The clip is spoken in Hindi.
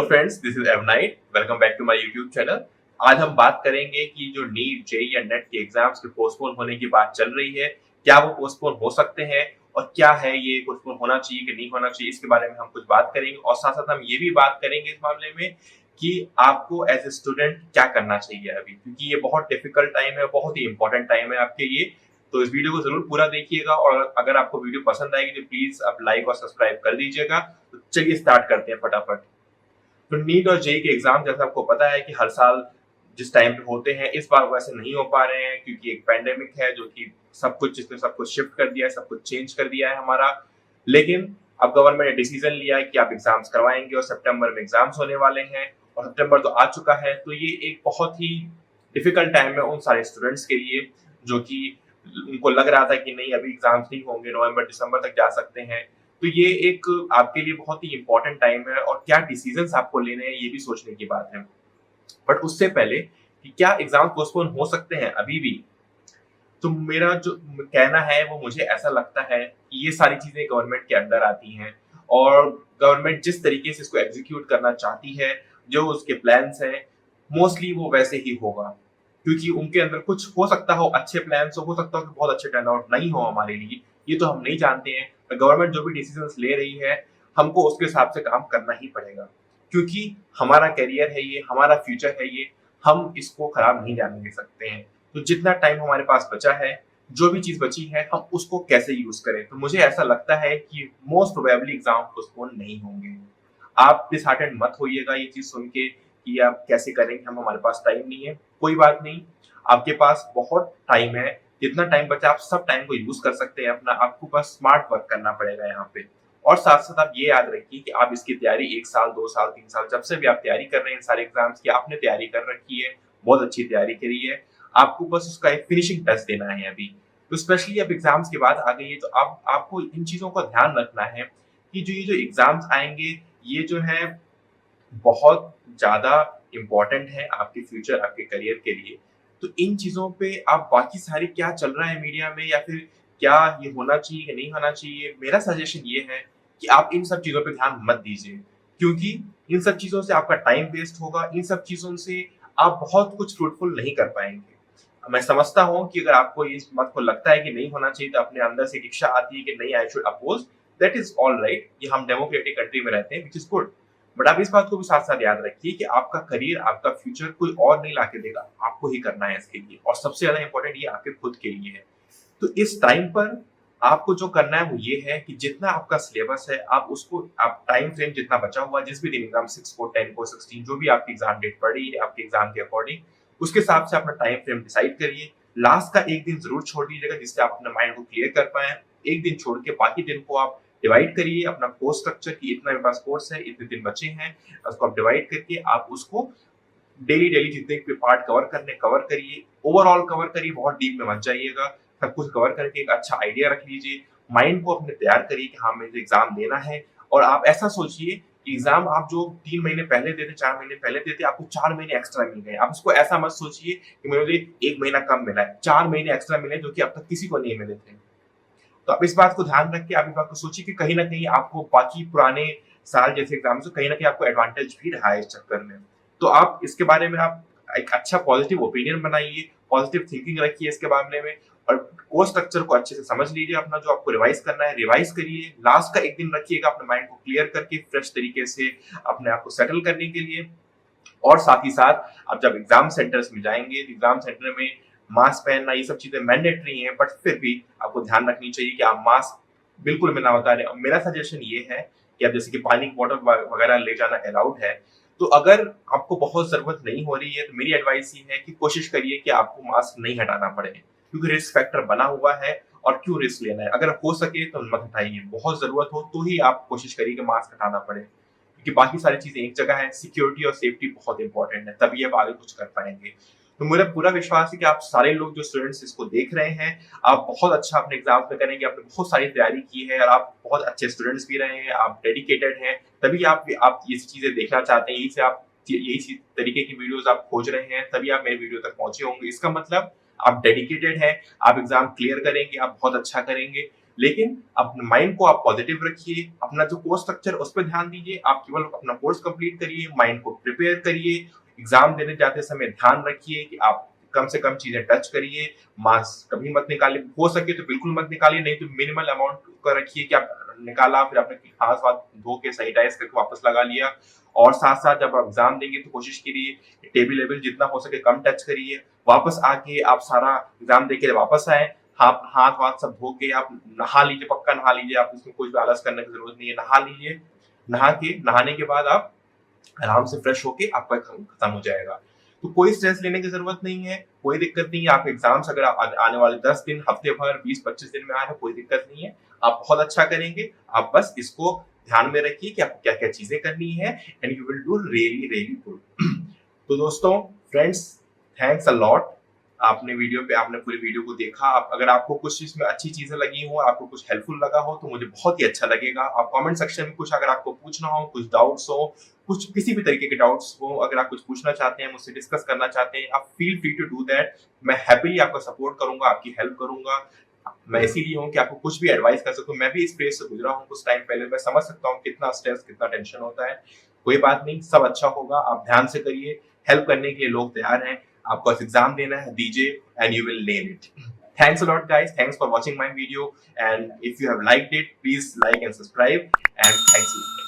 हेलो फ्रेंड्स, दिस इज एवनाइट। Welcome back to my YouTube channel. आज हम बात करेंगे कि जो नीट, जेईई या नेट के एग्जाम्स के पोस्टपोन होने की बात चल रही है, क्या वो पोस्टपोन हो सकते हैं और क्या है ये पोस्टपोन होना चाहिए कि नहीं होना चाहिए, इसके बारे में हम कुछ बात करेंगे। और साथ साथ हम ये भी बात करेंगे इस मामले में कि आपको एज ए स्टूडेंट क्या करना चाहिए अभी, क्योंकि ये बहुत डिफिकल्ट टाइम है, बहुत ही इंपॉर्टेंट टाइम है आपके लिए। तो इस वीडियो को जरूर पूरा देखिएगा और अगर आपको वीडियो पसंद आएगी तो प्लीज आप लाइक और सब्सक्राइब कर दीजिएगा। तो चलिए स्टार्ट करते हैं फटाफट। तो नीट और जेईई के एग्जाम जैसा आपको पता है कि हर साल जिस टाइम पे होते हैं, इस बार वैसे नहीं हो पा रहे हैं क्योंकि एक पैंडेमिक है जो कि सब कुछ, जिसने सब कुछ शिफ्ट कर दिया है, सब कुछ चेंज कर दिया है हमारा। लेकिन अब गवर्नमेंट ने डिसीजन लिया है कि आप एग्जाम्स करवाएंगे और सितंबर में एग्जाम्स होने वाले हैं और सितंबर तो आ चुका है। तो ये एक बहुत ही डिफिकल्ट टाइम है उन सारे स्टूडेंट्स के लिए जो कि उनको लग रहा था कि नहीं अभी एग्जाम्स नहीं होंगे, नवंबर दिसंबर तक जा सकते हैं। तो ये एक आपके लिए बहुत ही इंपॉर्टेंट टाइम है और क्या डिसीजंस आपको लेने हैं ये भी सोचने की बात है। बट उससे पहले कि क्या एग्जाम पोस्टपोन हो सकते हैं अभी भी, तो मेरा जो कहना है वो मुझे ऐसा लगता है कि ये सारी चीजें गवर्नमेंट के अंडर आती हैं और गवर्नमेंट जिस तरीके से इसको एग्जीक्यूट करना चाहती है, जो उसके प्लान्स हैं, मोस्टली वो वैसे ही होगा। क्योंकि उनके अंदर कुछ हो सकता हो अच्छे प्लान्स हो सकता हो कि बहुत अच्छे टर्न आउट नहीं हो हमारे लिए, ये तो हम नहीं जानते हैं। गवर्नमेंट जो भी डिसीजंस ले रही है, हमको उसके हिसाब से काम करना ही पड़ेगा क्योंकि हमारा करियर है ये, हमारा फ्यूचर है ये, हम इसको खराब नहीं जाने दे सकते हैं। तो जितना टाइम हमारे पास बचा है, जो भी चीज बची है, हम उसको कैसे यूज करें। तो मुझे ऐसा लगता है कि मोस्ट प्रोबेबली एग्जाम पोस्टपोन नहीं होंगे। आप डिसहार्टेंड मत होइएगा ये चीज सुन के कि आप कैसे करेंगे, हम हमारे पास टाइम नहीं है। कोई बात नहीं, आपके पास बहुत टाइम है। जितना टाइम बचा आप सब टाइम को यूज कर सकते हैं अपना। आपको बस स्मार्ट वर्क करना पड़ेगा यहाँ पे। और साथ साथ आप ये याद रखिए कि आप इसकी तैयारी 1 साल 2 साल 3 साल जब से भी आप तैयारी कर रहे हैं सारे एग्जाम्स की, आपने तैयारी कर रखी है, बहुत अच्छी तैयारी करी है। आपको बस उसका एक फिनिशिंग टच देना है अभी। तो स्पेशली अब एग्जाम्स की बात आ गई है तो आप आपको इन चीजों का ध्यान रखना है कि जो एग्जाम्स आएंगे, ये जो है बहुत ज़्यादा इम्पोर्टेंट है आपके फ्यूचर, आपके करियर के लिए। तो इन चीज़ों पे आप बाकी सारी क्या चल रहा है मीडिया में या फिर क्या ये होना चाहिए कि नहीं होना चाहिए, मेरा सजेशन ये है कि आप इन सब चीज़ों पे ध्यान मत दीजिए। क्योंकि इन सब चीज़ों से आपका टाइम वेस्ट होगा, इन सब चीज़ों से आप बहुत कुछ फ्रूटफुल नहीं कर पाएँगे। मैं समझता हूँ कि अगर आपको इस बात को लगता है कि नहीं होना चाहिए तो अपने अंदर से एक इच्छा आती है कि नहीं, I should oppose, that is all right. ये हम डेमोक्रेटिक कंट्री में रहते हैं, विच इज गुड। बट आप इस बात को भी साथ साथ याद रखिए कि आपका करियर, आपका फ्यूचर कोई और नहीं लाके देगा, आपको ही करना है इसके लिए। और सबसे ज्यादा इंपॉर्टेंट ये आपके खुद के लिए है। तो इस टाइम पर आपको जो करना है वो ये है कि जितना आपका सिलेबस है, आप उसको, आप टाइम फ्रेम जितना बचा हुआ है, जिस भी दिन एग्जाम 6 को 10 को 16 जो भी आपकी एग्जाम डेट पड़ रही है आपके एग्जाम के अकॉर्डिंग, उसके हिसाब से अपना टाइम फ्रेम डिसाइड करिए। लास्ट का एक दिन जरूर छोड़ दीजिएगा जिससे आप अपने माइंड को क्लियर कर पाए। एक दिन छोड़ के बाकी दिन को आप डिवाइड करिए अपना कोर्स स्ट्रक्चर की, इतना मेरे पास कोर्स है, इतने दिन बचे हैं, उसको आप डिवाइड करके आप उसको डेली डेली जितने भी पार्ट कवर करने कवर करिए। ओवरऑल कवर करिए, बहुत डीप में मत जाइएगा। सब कुछ कवर करके एक अच्छा आइडिया रख लीजिए। माइंड को अपने तैयार करिए कि हाँ मुझे एग्जाम देना है। और आप ऐसा सोचिए कि एग्जाम आप जो 3 महीने पहले देते, 4 महीने पहले देते, आपको 4 महीने एक्स्ट्रा मिल गए। आप उसको ऐसा मत सोचिए कि मुझे 1 महीना कम मिला है, 4 महीने एक्स्ट्रा मिले जो कि अब तक किसी को नहीं मिले थे। तो आप इस बात को ध्यान रख के आप इस बात को सोचिए कि कहीं ना कहीं आपको बाकी पुराने साल जैसे एग्जाम से कहीं ना कहीं आपको एडवांटेज भी रहा है इस चक्कर में। तो आप इसके बारे में आप एक अच्छा पॉजिटिव ओपिनियन बनाइए, पॉजिटिव थिंकिंग रखिए इसके बारे में। और कोर्स स्ट्रक्चर को अच्छे से समझ लीजिए, अपना जो आपको रिवाइज करना है रिवाइज करिए। लास्ट का एक दिन रखिएगा अपने माइंड को क्लियर करके फ्रेश तरीके से अपने आप को सेटल करने के लिए। और साथ ही साथ आप जब एग्जाम सेंटर्स में जाएंगे तो एग्जाम सेंटर में मास्क पहनना, ये सब चीजें मैंडेटरी हैं, बट फिर भी आपको ध्यान रखनी चाहिए कि आप मास्क बिल्कुल बिना उतारे। मेरा सजेशन ये है कि आप जैसे कि पानी की बॉटल वगैरह ले जाना अलाउड है। तो अगर आपको बहुत जरूरत नहीं हो रही है तो मेरी एडवाइस ये है कि कोशिश करिए कि आपको मास्क नहीं हटाना पड़े, क्योंकि रिस्क फैक्टर बना हुआ है। और क्यों रिस्क लेना है, अगर हो सके तो मत हटाइए, बहुत जरूरत हो तो ही आप कोशिश करिए कि मास्क हटाना पड़े। क्योंकि बाकी सारी चीजें एक जगह है, सिक्योरिटी और सेफ्टी बहुत इंपॉर्टेंट है, तभी आप आगे कुछ कर पाएंगे। तो मेरा पूरा विश्वास है कि आप सारे लोग जो स्टूडेंट्स इसको देख रहे हैं, आप बहुत अच्छा अपने एग्जाम में करेंगे। आपने बहुत सारी तैयारी की है और आप बहुत अच्छे स्टूडेंट्स भी रहे हैं, आप डेडिकेटेड हैं, तभी आप ये चीजें देखना चाहते हैं। यही से आप यही तरीके की वीडियोस आप खोज रहे हैं, तभी आप मेरे वीडियो तक पहुंचे होंगे। इसका मतलब आप डेडिकेटेड हैं, आप एग्जाम क्लियर करेंगे, आप बहुत अच्छा करेंगे। लेकिन अपने माइंड को आप पॉजिटिव रखिए, अपना जो कोर्स स्ट्रक्चर उस पर ध्यान दीजिए, आप केवल अपना कोर्स कंप्लीट करिए, माइंड को प्रिपेयर करिए, एग्जाम देने जाते समय ध्यान रखिए कि आप कम से कम चीजें टच करिए, मास्क कभी मत निकालिए, हो सके तो बिल्कुल मत निकालिए, नहीं तो मिनिमल अमाउंट का रखिए कि आप निकाला फिर आपने हाथ वाथ धो के सैनिटाइज करके वापस लगा लिया। और साथ साथ जब आप एग्जाम देंगे तो कोशिश करिए टेबल लेवल जितना हो सके कम टच करिए, वापस आके आप सारा एग्जाम दे के वापस आए, हाथ हाथ वाथ सब धो के आप नहा लीजिए, पक्का नहा लीजिए, आप इसमें कोई भी आलस करने की जरूरत नहीं है, नहा लीजिए, नहाने के बाद आप आराम से फ्रेश होके आपका खत्म हो जाएगा। तो कोई स्ट्रेस लेने की जरूरत नहीं है, कोई दिक्कत नहीं है, आप एग्जाम्स अगर आप आने वाले 10 दिन, हफ्ते भर, 20-25 दिन में आ रहे हैं, कोई दिक्कत नहीं है, आप बहुत अच्छा करेंगे। आप बस इसको ध्यान में रखिए कि आपको क्या क्या चीजें करनी है and you will do really really good. तो दोस्तों, फ्रेंड्स, थैंक्स अ लॉट, आपने पूरी वीडियो को देखा। अगर आपको कुछ इसमें अच्छी चीजें लगी हो, आपको कुछ हेल्पफुल लगा हो, तो मुझे बहुत ही अच्छा लगेगा। आप कमेंट सेक्शन में कुछ अगर आपको पूछना हो, कुछ डाउट्स हो, कुछ किसी भी तरीके के डाउट्स हो, अगर आप कुछ पूछना चाहते हैं, मुझसे डिस्कस करना चाहते हैं, आप feel free to do that. मैं हैप्पीली आपका सपोर्ट करूंगा, आपकी हेल्प करूंगा। मैं इसीलिए हूँ कि आपको कुछ भी एडवाइस कर सकूं। मैं भी इस फेज से गुजरा हूँ कुछ टाइम पहले, मैं समझ सकता हूँ कितना स्ट्रेस, कितना टेंशन होता है। कोई बात नहीं, सब अच्छा होगा, आप ध्यान से करिए, हेल्प करने के लिए लोग तैयार हैं। आपको एग्जाम देना है, दीजिए and you will nail it. Thanks a lot, guys. Thanks for watching my video. And if you have liked it, please like and subscribe. And thanks a lot.